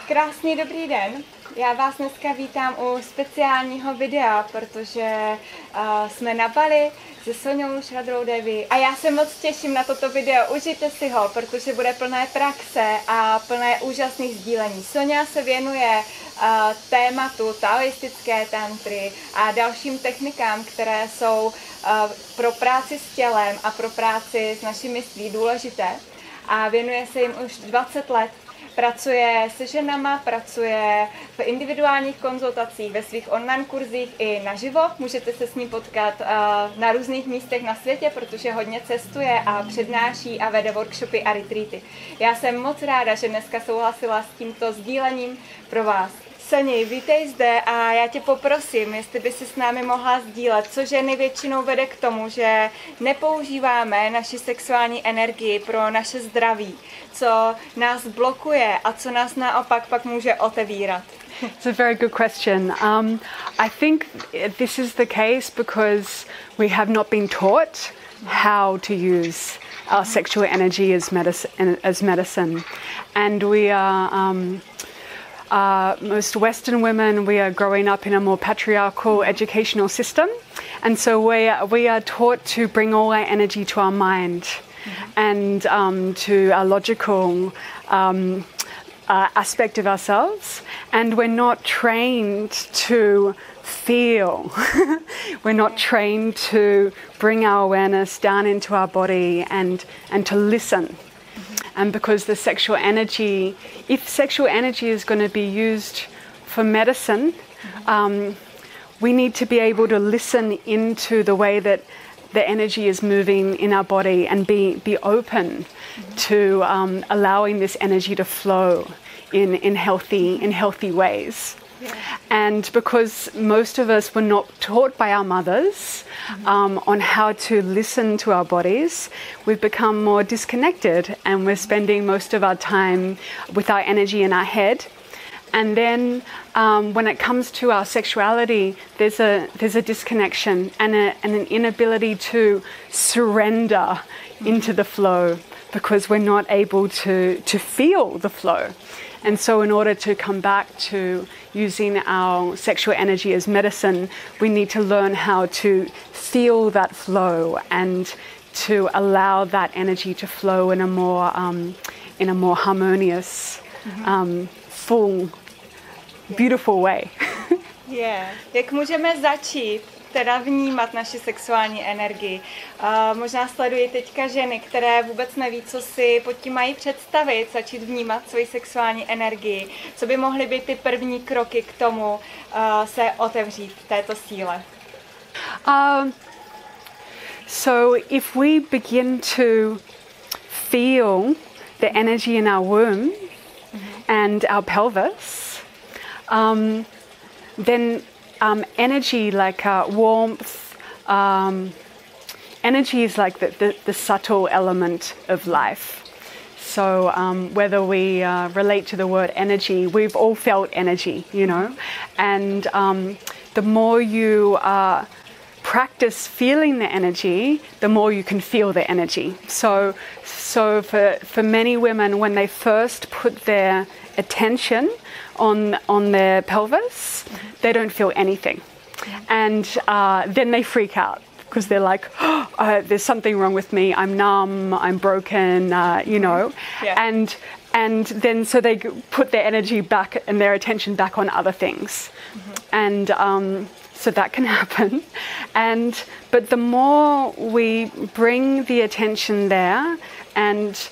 Krásný dobrý den. Já vás dneska vítám u speciálního videa, protože jsme na Bali se Soňou Šradrou Devi a já se moc těším na toto video. Užijte si ho, protože bude plné praxe a plné úžasných sdílení. Soňa se věnuje tématu taoistické tantry a dalším technikám, které jsou pro práci s tělem a pro práci s naším myslí důležité. A věnuje se jim už 20 let. Pracuje se ženama, pracuje v individuálních konzultacích, ve svých online kurzích i naživo. Můžete se s ním potkat na různých místech na světě, protože hodně cestuje a přednáší a vede workshopy a retreaty. Já jsem moc ráda, že dneska souhlasila s tímto sdílením pro vás. Soni, vítej zde a já tě poprosím, jestli by si s námi mohla sdílet, co ženy většinou vede k tomu, že nepoužíváme naši sexuální energii pro naše zdraví, co nás blokuje a co nás naopak pak může otevírat. It's a very good question. I think this is the case because we have not been taught how to use our sexual energy as medicine. And we are... most Western women, we are growing up in a more patriarchal educational system, and so we are taught to bring all our energy to our mind and to our logical aspect of ourselves, and we're not trained to feel. We're not trained to bring our awareness down into our body and to listen. And because the sexual energy, if sexual energy is going to be used for medicine, we need to be able to listen into the way that the energy is moving in our body and be open to allowing this energy to flow in healthy ways. Yeah. And because most of us were not taught by our mothers on how to listen to our bodies, we've become more disconnected and we're spending most of our time with our energy in our head. And then when it comes to our sexuality, there's a disconnection and an inability to surrender into the flow because we're not able to feel the flow. And so in order to come back to using our sexual energy as medicine, we need to learn how to feel that flow and to allow that energy to flow in a more harmonious, full, beautiful way. Yeah. Jak můžeme začít teda vnímat naši sexuální energii? Možná sledují teďka ženy, které vůbec neví, co si pod tím mají představit, začít vnímat svoji sexuální energii. Co by mohly být ty první kroky k tomu se otevřít této síle? So if we begin to feel the energy in our womb and our pelvis, then energy like warmth, energy is like the subtle element of life. So whether we relate to the word energy, we've all felt energy, you know, and the more you practice feeling the energy, the more you can feel the energy. So for many women, when they first put their attention on their pelvis, they don't feel anything, and then they freak out because they're like, oh, there's something wrong with me. I'm numb. I'm broken. You know, yeah. And then so they put their energy back and their attention back on other things, and so that can happen. But the more we bring the attention there, and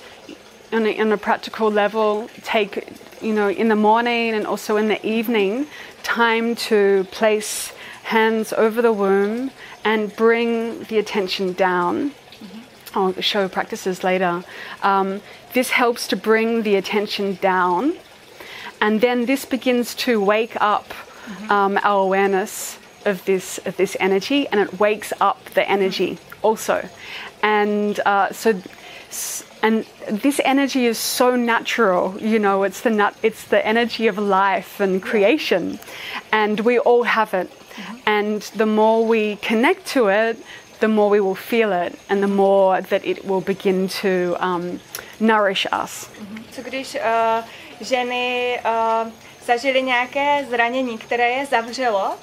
on a practical level, take, you know, in the morning and also in the evening, time to place hands over the womb and bring the attention down. I'll show practices later. This helps to bring the attention down, and then this begins to wake up our awareness of this energy, and it wakes up the energy also. And and this energy is so natural, you know, it's the energy of life and creation, and we all have it. And the more we connect to it, the more we will feel it, and the more that it will begin to nourish us. Co když ženy zažily nějaké zranění, které je zavřelo,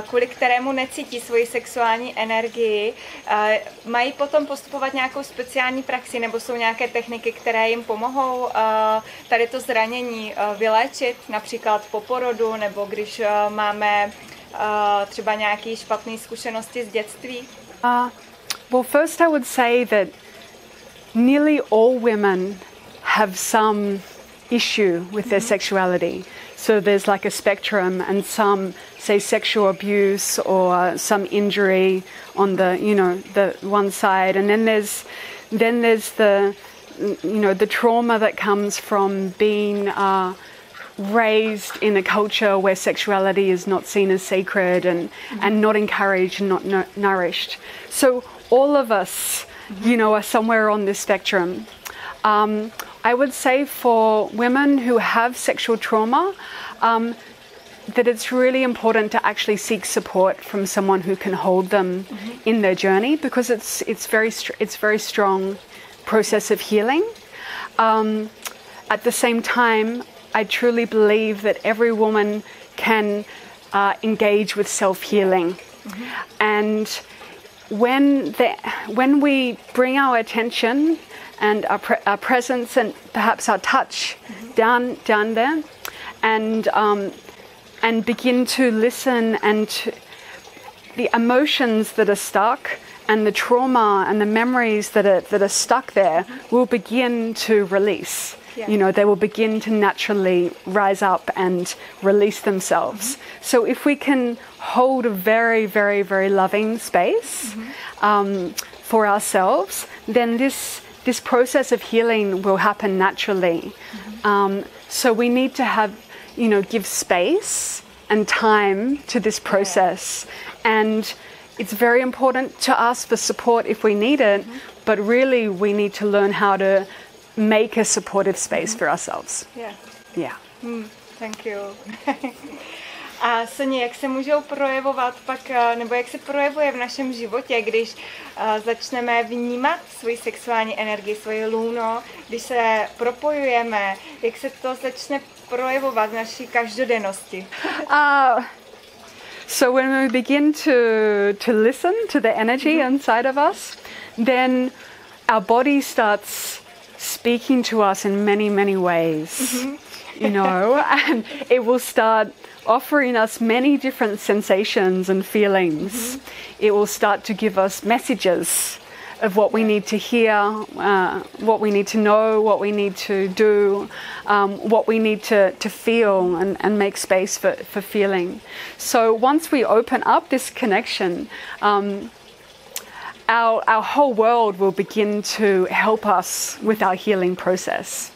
kvůli kterému necítí svoji sexuální energii, mají potom postupovat nějakou speciální praxi, nebo jsou nějaké techniky, které jim pomohou tady to zranění vyléčit, například po porodu, nebo když máme třeba nějaké špatné zkušenosti z dětství? Well, first I would say that nearly all women have some issue with their sexuality. So there's like a spectrum, and some say sexual abuse or some injury on the, the one side, and then there's the, the trauma that comes from being raised in a culture where sexuality is not seen as sacred and not encouraged and not nourished. So all of us, are somewhere on this spectrum. I would say for women who have sexual trauma, that it's really important to actually seek support from someone who can hold them in their journey, because it's very strong process of healing. At the same time, I truly believe that every woman can engage with self-healing, and when we bring our attention and our presence and perhaps our touch down there, and begin to listen, and the emotions that are stuck and the trauma and the memories that are stuck there will begin to release. Yeah. They will begin to naturally rise up and release themselves. So if we can hold a very, very, very loving space for ourselves, then this process of healing will happen naturally. So we need to have, give space and time to this process. And it's very important to ask for support if we need it, but really we need to learn how to make a supportive space for ourselves. Yeah. Thank you. A Soni, jak se můžou projevovat pak, nebo jak se projevuje v našem životě, když začneme vnímat svoji sexuální energii, svoje lůno, když se propojujeme, jak se to začne projevovat v naší každodennosti? So when we begin to listen to the energy inside of us, then our body starts speaking to us in many, many ways, and it will start offering us many different sensations and feelings. It will start to give us messages of what we need to hear, what we need to know, what we need to do, what we need to feel and make space for feeling. So once we open up this connection, our whole world will begin to help us with our healing process.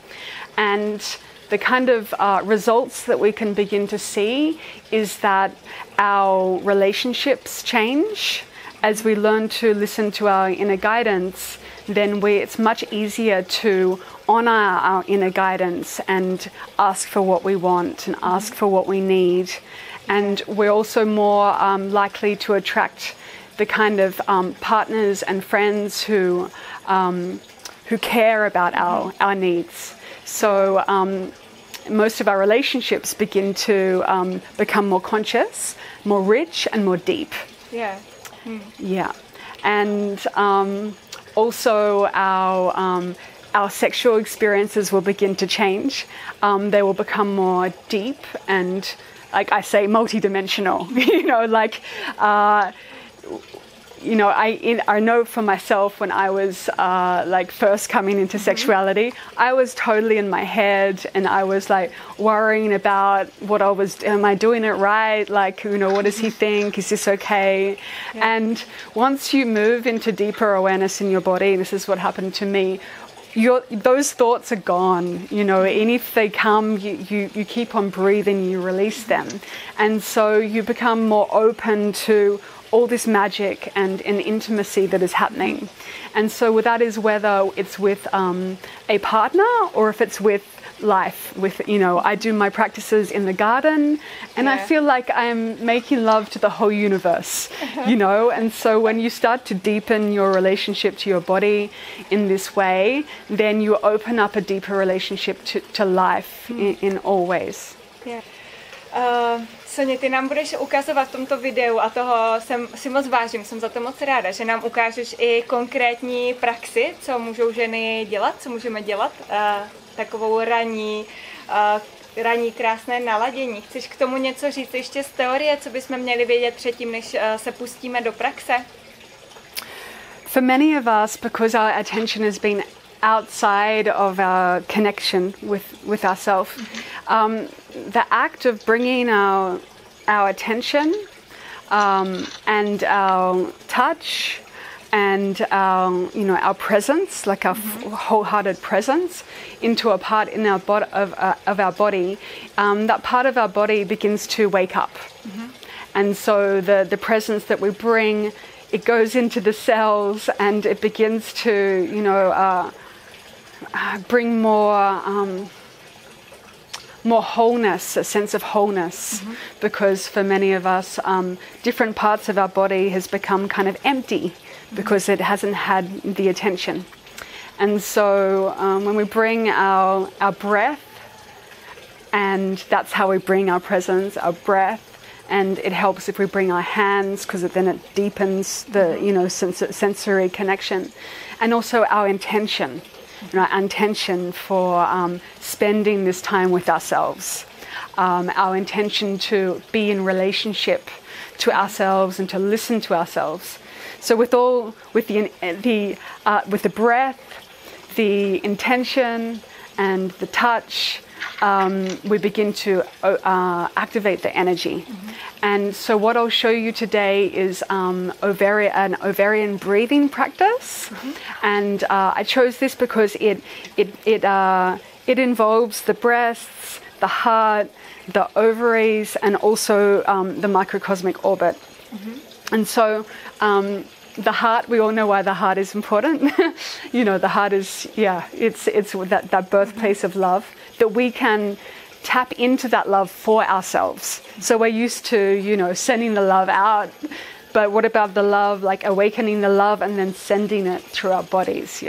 And the kind of results that we can begin to see is that our relationships change. As we learn to listen to our inner guidance, then it's much easier to honor our inner guidance and ask for what we want and ask for what we need. And we're also more likely to attract the kind of partners and friends who care about our needs. So most of our relationships begin to become more conscious, more rich, and more deep. Yeah, and also our sexual experiences will begin to change. They will become more deep and, like I say, multidimensional. I know for myself, when I was first coming into sexuality, I was totally in my head, and I was like worrying about am I doing it right? What does he think? Is this okay? Yeah. And once you move into deeper awareness in your body, this is what happened to me, those thoughts are gone, and if they come, you keep on breathing, you release them. And so you become more open to all this magic and intimacy that is happening. And so that is whether it's with a partner or if it's with life with, you know, I do my practices in the garden and I feel like I'm making love to the whole universe, you know, and so when you start to deepen your relationship to your body in this way, then you open up a deeper relationship to life in all ways. Soně, ty nám budeš ukazovat v tomto videu a toho si moc vážím, jsem za to moc ráda, že nám ukážeš i konkrétní praxi, co můžou ženy dělat, co můžeme dělat, takovou ranní krásné naladění. Chceš k tomu něco říct ještě z teorie, co bychom měli vědět předtím, než se pustíme do praxe? For many of us, because our attention has been outside of our connection with ourselves, the act of bringing our attention and our touch and our presence, like our wholehearted presence, into a part in our of our body, that part of our body begins to wake up, and so the presence that we bring, it goes into the cells and it begins to bring more wholeness, a sense of wholeness, because for many of us, different parts of our body has become kind of empty because it hasn't had the attention. And so when we bring our breath, and that's how we bring our presence, our breath, and it helps if we bring our hands, because then it deepens the sensory connection, and also our intention. Our intention for spending this time with ourselves, our intention to be in relationship to ourselves and to listen to ourselves. So with the breath, the intention, and the touch, we begin to activate the energy. And so what I'll show you today is an ovarian breathing practice. And I chose this because it involves the breasts, the heart, the ovaries, and also the microcosmic orbit. And so the heart, we all know why the heart is important. The heart is, it's that birthplace of love, that we can tap into that love for ourselves. So we're used to, sending the love out, but what about the love, like awakening the love and then sending it through our bodies,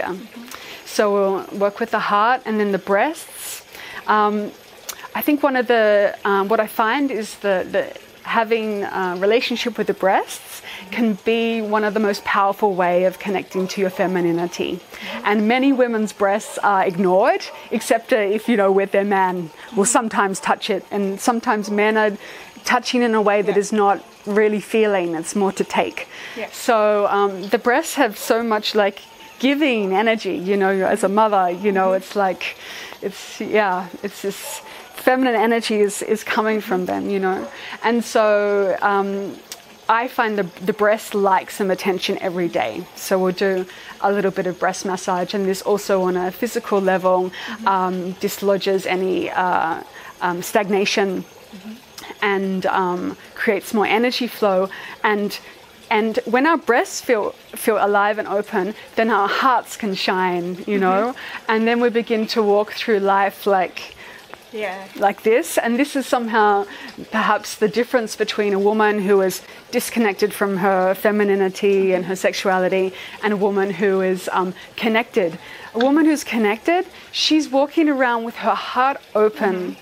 So we'll work with the heart and then the breasts. I think one of the, what I find is the having a relationship with the breasts can be one of the most powerful way of connecting to your femininity. And many women's breasts are ignored, except if, with their man, will sometimes touch it. And sometimes men are touching in a way that is not really feeling, it's more to take. So the breasts have so much like giving energy, as a mother, it's like, it's this feminine energy is coming from them, And so I find the breast like some attention every day. So we'll do a little bit of breast massage, and this also on a physical level dislodges any stagnation and creates more energy flow. And when our breasts feel alive and open, then our hearts can shine, and then we begin to walk through life like this. And this is somehow perhaps the difference between a woman who is disconnected from her femininity and her sexuality and a woman who is connected. A woman who's connected, she's walking around with her heart open.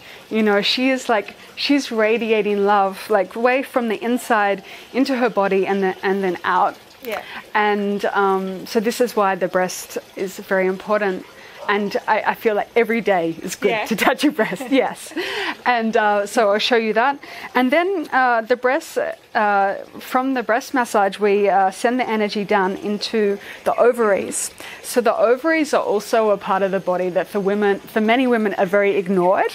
She's radiating love, like way from the inside into her body and then out. And so this is why the breast is very important. And I feel like every day is good to touch your breast, And so I'll show you that. And then the breasts, from the breast massage, we send the energy down into the ovaries. So the ovaries are also a part of the body that for many women are very ignored.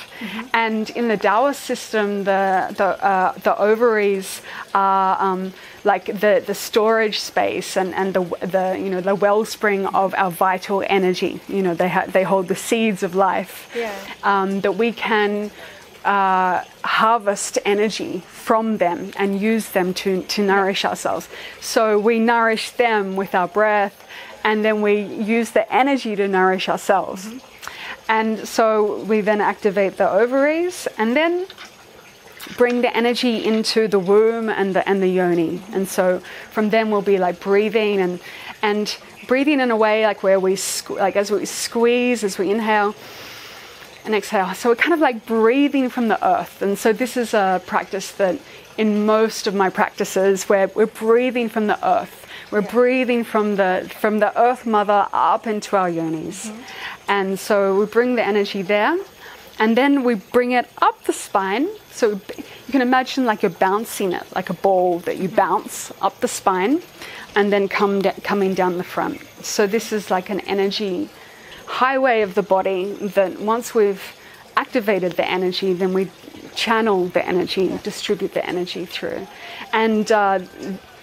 And in the Taoist system, the ovaries are like the storage space and the wellspring of our vital energy. They hold the seeds of life that we can harvest energy from them and use them to nourish ourselves. So we nourish them with our breath, and then we use the energy to nourish ourselves. And so we then activate the ovaries and then bring the energy into the womb and the yoni. And so from then we'll be like breathing and breathing in a way like where we as we squeeze, as we inhale and exhale. So we're kind of like breathing from the earth. And so this is a practice that in most of my practices where we're breathing from the earth. We're breathing from the earth mother up into our yonis. And so we bring the energy there. And then we bring it up the spine. So you can imagine like you're bouncing it, like a ball that you bounce up the spine and then coming down the front. So this is like an energy highway of the body that once we've activated the energy, then we channel the energy, distribute the energy through. And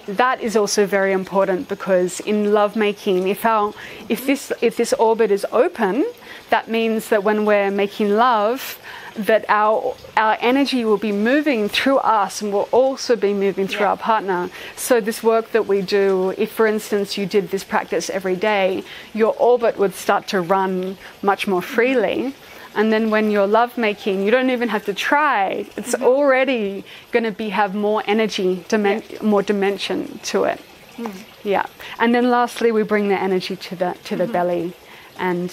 that is also very important because in lovemaking, if this orbit is open, that means that when we're making love, that our energy will be moving through us and will also be moving through our partner. So this work that we do, if for instance you did this practice every day, your orbit would start to run much more freely. And then when you're lovemaking, you don't even have to try. It's already going to have more energy, more dimension to it. Yeah. And then lastly, we bring the energy to the belly. And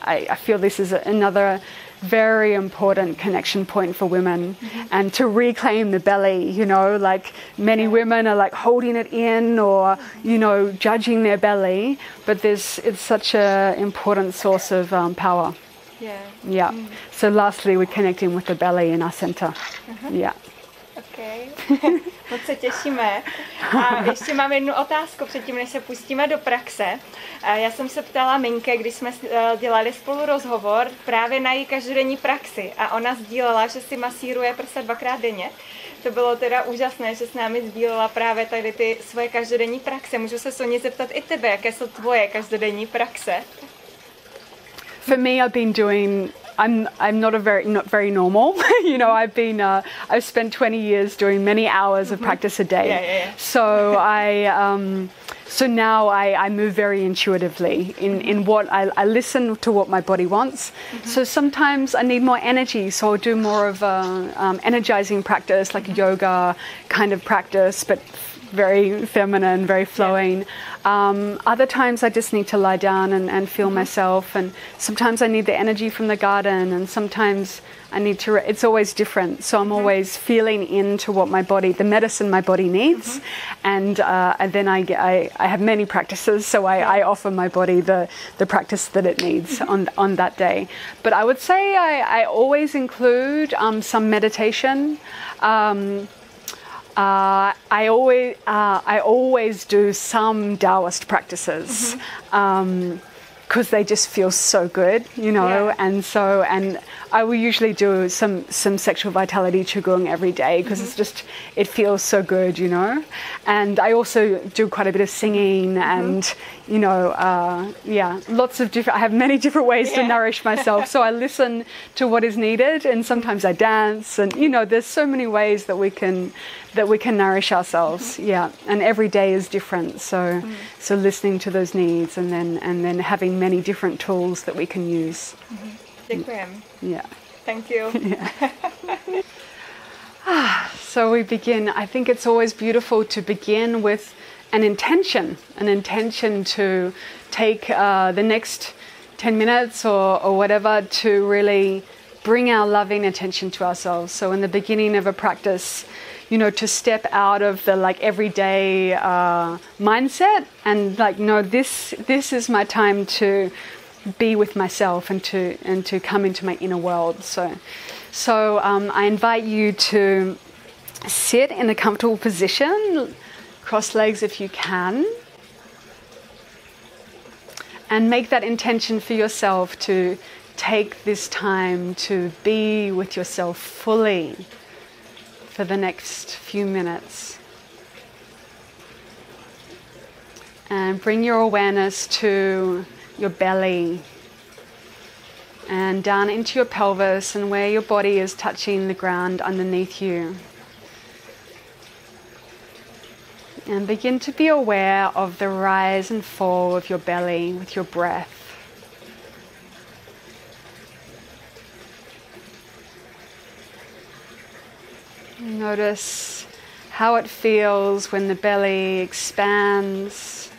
I feel this is another very important connection point for women, and to reclaim the belly. Like many women are like holding it in or judging their belly, but it's such an important source of power. Yeah. So lastly, we're connecting with the belly in our center. Yeah. Okay. Moc se těšíme. A ještě mám jednu otázku předtím, než se pustíme do praxe. Já jsem se ptala Minke, když jsme dělali spolu rozhovor právě na její každodenní praxi, a ona sdílela, že si masíruje prsa 2krát denně. To bylo teda úžasné, že s námi sdílela právě tady ty svoje každodenní praxe. Můžu se Soni zeptat i tebe, jaké jsou tvoje každodenní praxe? For me, I've been doing. I'm not very normal. I've spent 20 years doing many hours of practice a day. Yeah. So so now I move very intuitively in what I listen to what my body wants. So sometimes I need more energy, so I'll do more of a energizing practice, like a yoga kind of practice, but very feminine, very flowing. Other times I just need to lie down and feel myself, and sometimes I need the energy from the garden, and sometimes I need to, it's always different. So I'm always feeling into what my body, the medicine my body needs. And then I have many practices, so I offer my body the practice that it needs on that day. But I would say I always include some meditation. I always do some Taoist practices because they just feel so good, and I will usually do some sexual vitality qigong every day because it feels so good, and I also do quite a bit of singing and lots of different, I have many different ways to nourish myself. So I listen to what is needed, and sometimes I dance, and there's so many ways that we can nourish ourselves. And every day is different, so listening to those needs, and then having many different tools that we can use. Děkujem. Thank you. So we begin. I think it's always beautiful to begin with an intention to take the next 10 minutes or whatever to really bring our loving attention to ourselves. So in the beginning of a practice, to step out of the everyday mindset and this is my time to be with myself and to come into my inner world. So I invite you to sit in a comfortable position, cross legs if you can, and make that intention for yourself to take this time to be with yourself fully for the next few minutes. And bring your awareness to your belly and down into your pelvis and where your body is touching the ground underneath you. And begin to be aware of the rise and fall of your belly with your breath. Notice how it feels when the belly expands.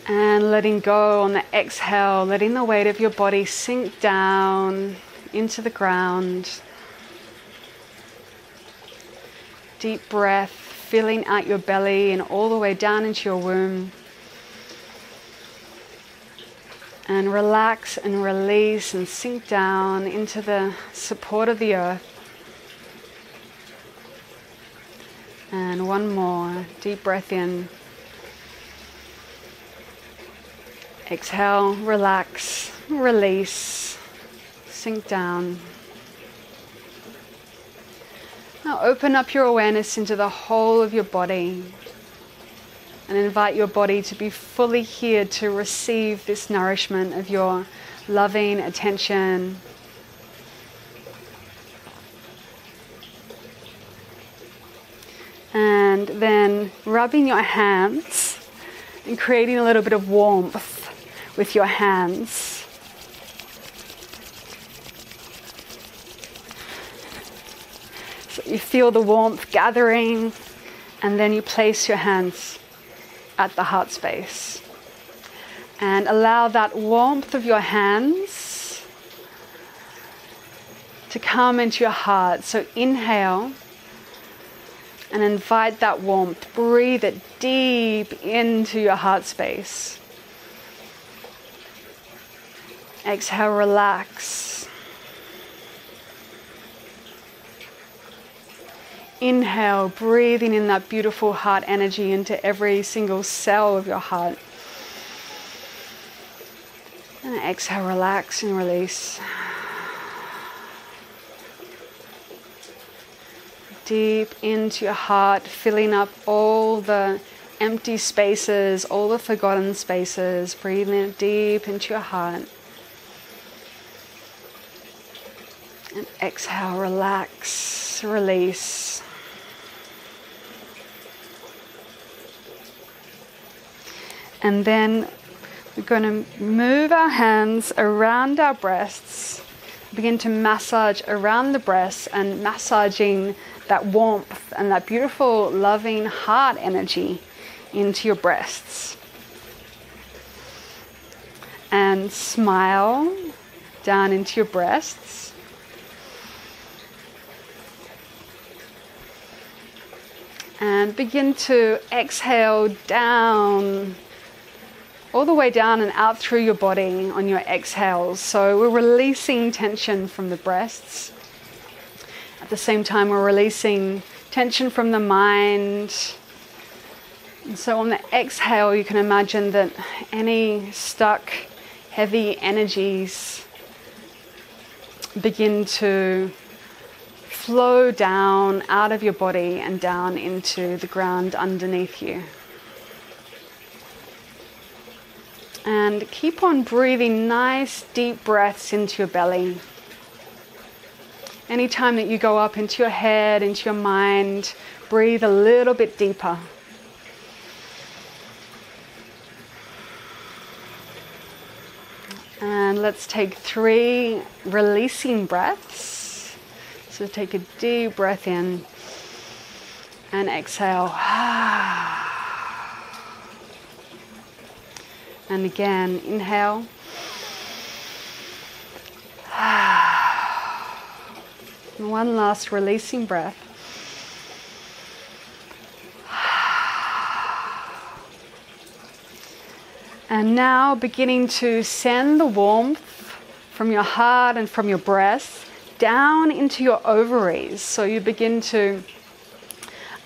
And letting go on the exhale, letting the weight of your body sink down into the ground. Deep breath, filling out your belly and all the way down into your womb. And relax and release and sink down into the support of the earth. And one more, deep breath in. Exhale, relax, release, sink down. Now open up your awareness into the whole of your body and invite your body to be fully here to receive this nourishment of your loving attention. And then rubbing your hands and creating a little bit of warmth with your hands. So you feel the warmth gathering, and then you place your hands at the heart space. And allow that warmth of your hands to come into your heart. So inhale and invite that warmth. Breathe it deep into your heart space. Exhale, relax. Inhale, breathing in that beautiful heart energy into every single cell of your heart. And exhale, relax and release. Deep into your heart, filling up all the empty spaces, all the forgotten spaces. Breathing it deep into your heart. And exhale, relax, release. And then we're going to move our hands around our breasts, begin to massage around the breasts and massaging that warmth and that beautiful, loving heart energy into your breasts. And smile down into your breasts. And begin to exhale down, all the way down and out through your body on your exhales. So we're releasing tension from the breasts. At the same time, we're releasing tension from the mind. And so on the exhale, you can imagine that any stuck, heavy energies begin to flow down out of your body and down into the ground underneath you. And keep on breathing nice deep breaths into your belly. Anytime that you go up into your head, into your mind, breathe a little bit deeper. And let's take 3 releasing breaths. So take a deep breath in and exhale. And again, inhale. And one last releasing breath. And now beginning to send the warmth from your heart and from your breath down into your ovaries. So you begin to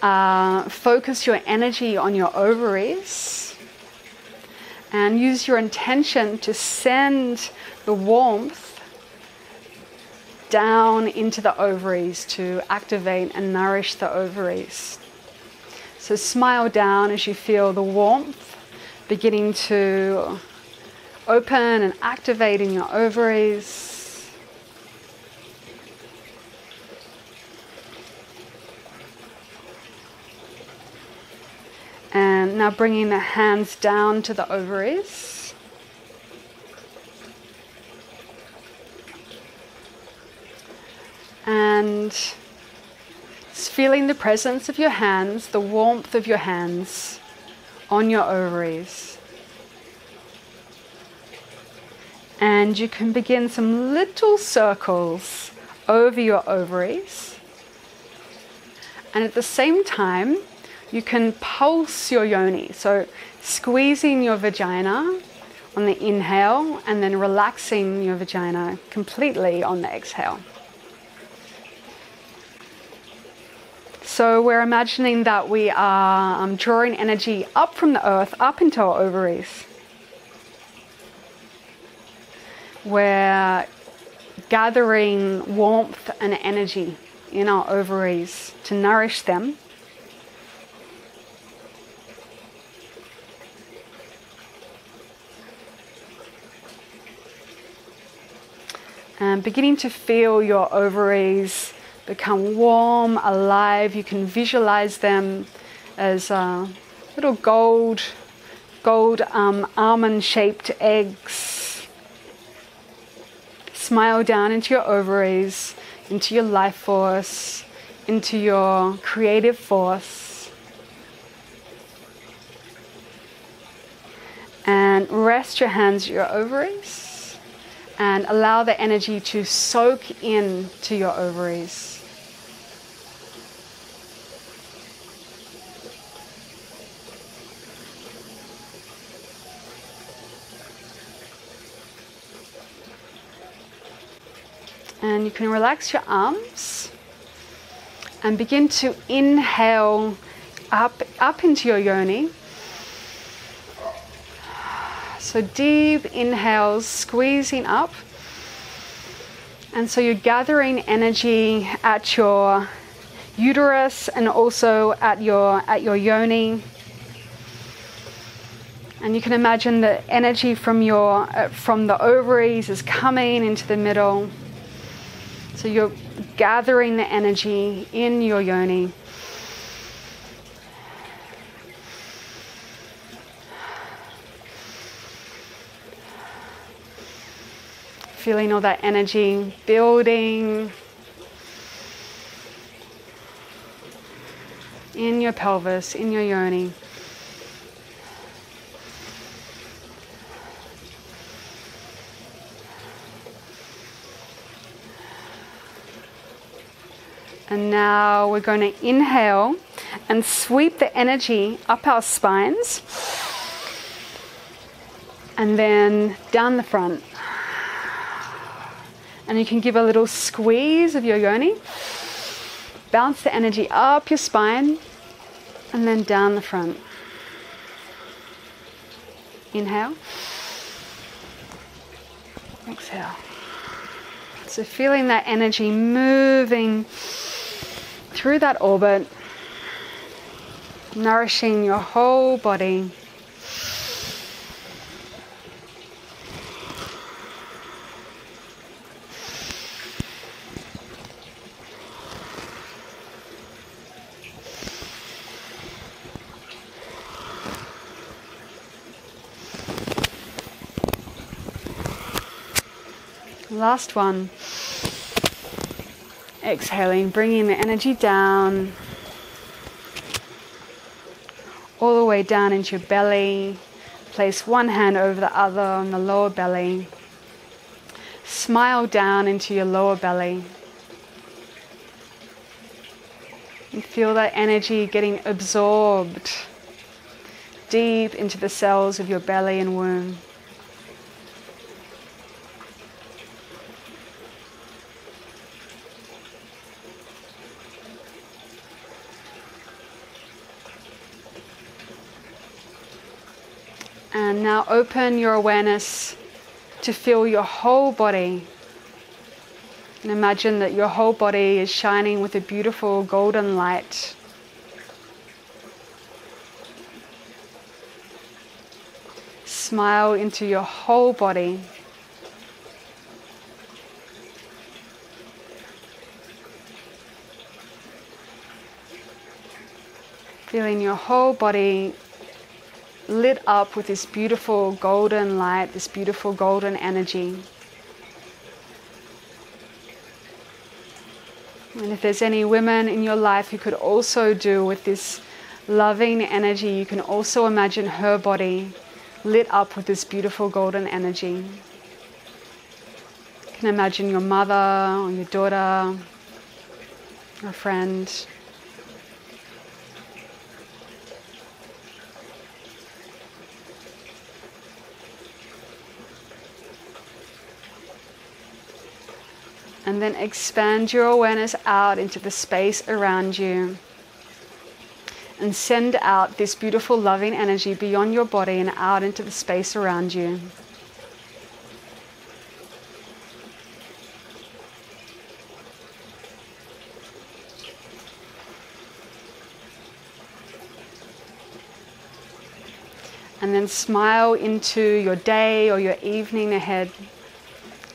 focus your energy on your ovaries and use your intention to send the warmth down into the ovaries to activate and nourish the ovaries. So smile down as you feel the warmth beginning to open and activate in your ovaries. And now bringing the hands down to the ovaries. And just feeling the presence of your hands, the warmth of your hands on your ovaries. And you can begin some little circles over your ovaries. And at the same time, you can pulse your yoni. So squeezing your vagina on the inhale and then relaxing your vagina completely on the exhale. So we're imagining that we are drawing energy up from the earth, up into our ovaries. We're gathering warmth and energy in our ovaries to nourish them. And beginning to feel your ovaries become warm, alive. You can visualize them as little gold almond-shaped eggs. Smile down into your ovaries, into your life force, into your creative force. And rest your hands at your ovaries. And allow the energy to soak in to your ovaries. And you can relax your arms and begin to inhale up into your yoni. So deep inhales, squeezing up. And so you're gathering energy at your uterus and also at your yoni. And you can imagine the energy from the ovaries is coming into the middle. So you're gathering the energy in your yoni. Feeling all that energy building in your pelvis, in your yoni. And now we're going to inhale and sweep the energy up our spines and then down the front. And you can give a little squeeze of your yoni. Bounce the energy up your spine and then down the front. Inhale. Exhale. So feeling that energy moving through that orbit, nourishing your whole body. Last one. Exhaling, bringing the energy down, all the way down into your belly. Place one hand over the other on the lower belly. Smile down into your lower belly. And feel that energy getting absorbed deep into the cells of your belly and womb. And now open your awareness to feel your whole body. And imagine that your whole body is shining with a beautiful golden light. Smile into your whole body. Feeling your whole body lit up with this beautiful golden light, this beautiful golden energy. And if there's any women in your life who could also do with this loving energy, you can also imagine her body lit up with this beautiful golden energy. You can imagine your mother or your daughter, a friend. And then expand your awareness out into the space around you. And send out this beautiful loving energy beyond your body and out into the space around you. And then smile into your day or your evening ahead,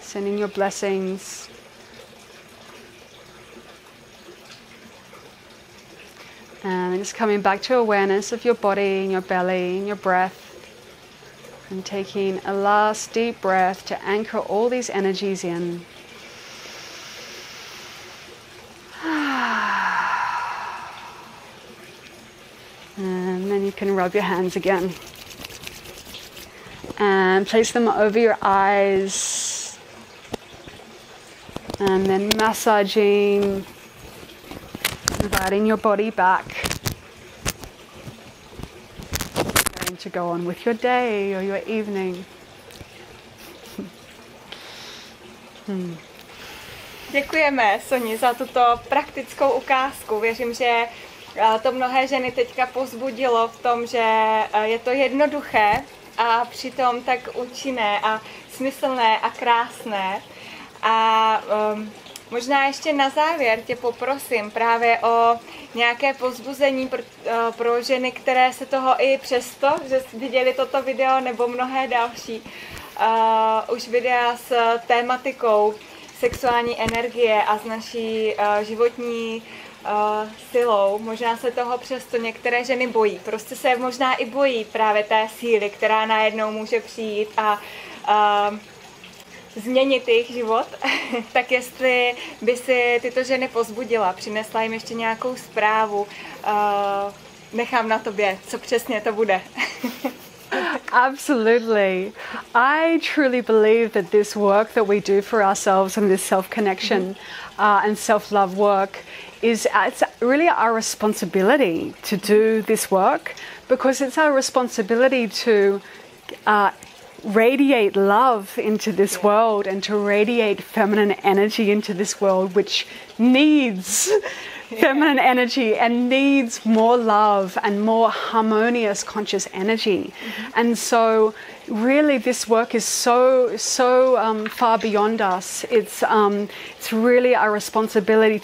sending your blessings. And just coming back to awareness of your body and your belly and your breath. And taking a last deep breath to anchor all these energies in. And then you can rub your hands again. And place them over your eyes. And then massaging, inviting your body back. Going to go on with your day or your evening. Děkujeme, Soni, za tuto praktickou ukázku. Věřím, že to mnohé ženy teďka povzbudilo v tom, že je to jednoduché a přitom tak účinné a smyslné a krásné. A možná ještě na závěr tě poprosím právě o nějaké povzbuzení pro ženy, které se toho i přesto, že viděli toto video nebo mnohé další už videa s tématikou sexuální energie a s naší životní silou. Možná se toho přesto některé ženy bojí. Prostě se možná i bojí právě té síly, která najednou může přijít a změnit jejich život. Tak jestli by si tyto ženy povzbudila, přinesla jim ještě nějakou zprávu, nechám na tobě, co přesně to bude. Absolutely. I truly believe that this work that we do for ourselves and this self-connection and self-love work it's really our responsibility to do this work, because it's our responsibility to radiate love into this world and to radiate feminine energy into this world, which needs feminine energy and needs more love and more harmonious conscious energy. And so really this work is so far beyond us. It's really our responsibility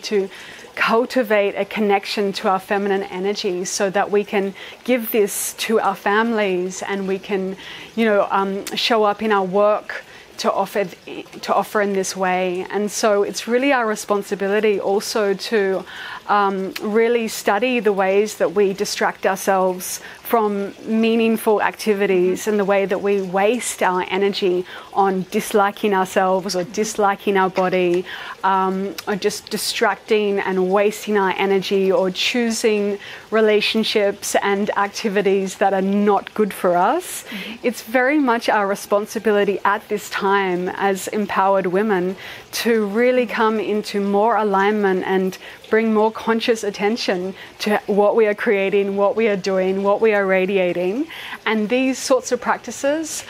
to cultivate a connection to our feminine energy, so that we can give this to our families and we can, show up in our work to offer in this way. And so it's really our responsibility also to really study the ways that we distract ourselves from meaningful activities and the way that we waste our energy on disliking ourselves or disliking our body, or just distracting and wasting our energy, or choosing relationships and activities that are not good for us. It's very much our responsibility at this time as empowered women to really come into more alignment and bring more conscious attention to what we are creating, what we are doing, what we are radiating. And these sorts of practices,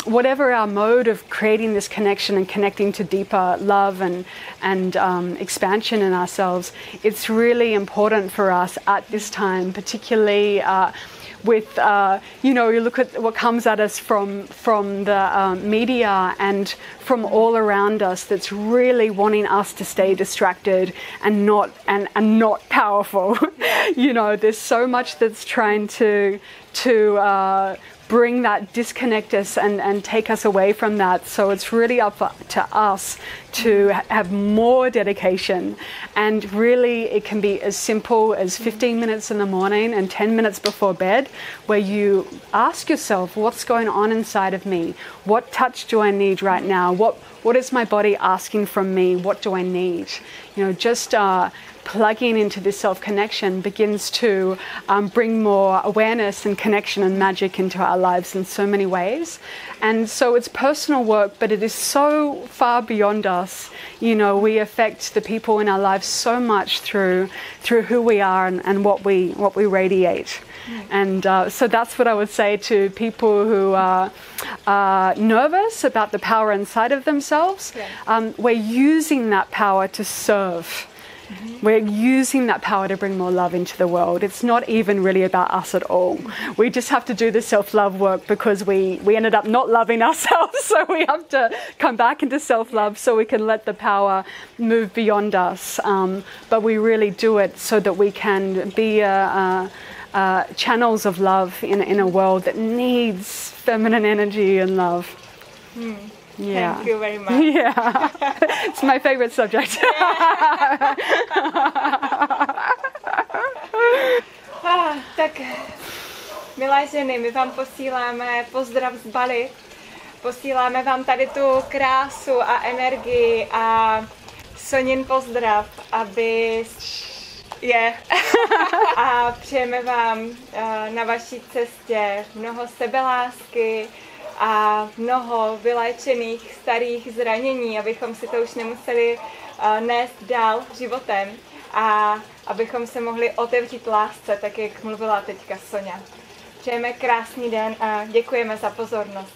whatever our mode of creating this connection and connecting to deeper love and expansion in ourselves, it's really important for us at this time, particularly with, you look at what comes at us from the media and from all around us, that's really wanting us to stay distracted and not powerful. There's so much that's trying to bring that, disconnect us and take us away from that. So it's really up to us to have more dedication, and really it can be as simple as 15 minutes in the morning and 10 minutes before bed, where you ask yourself, what's going on inside of me? What touch do I need right now? What is my body asking from me? What do I need? You know, just plugging into this self-connection begins to bring more awareness and connection and magic into our lives in so many ways. And so it's personal work, but it is so far beyond us. You know, we affect the people in our lives so much through who we are and what we radiate. And so that's what I would say to people who are nervous about the power inside of themselves. We're using that power to serve. We're using that power to bring more love into the world. It's not even really about us at all. We just have to do the self-love work because we ended up not loving ourselves. So we have to come back into self-love so we can let the power move beyond us. But we really do it so that we can be channels of love in a world that needs feminine energy and love. Yeah. Thank you very much. Yeah, it's my favorite subject. Tak, milé ženy, my vám posíláme pozdrav z Bali. Posíláme vám tady tu krásu a energii a Sonin pozdrav, aby je. A přejeme vám na vaší cestě mnoho sebelásky a mnoho vyléčených starých zranění, abychom si to už nemuseli nést dál životem a abychom se mohli otevřít lásce, tak jak mluvila teďka Soňa. Přejeme krásný den a děkujeme za pozornost.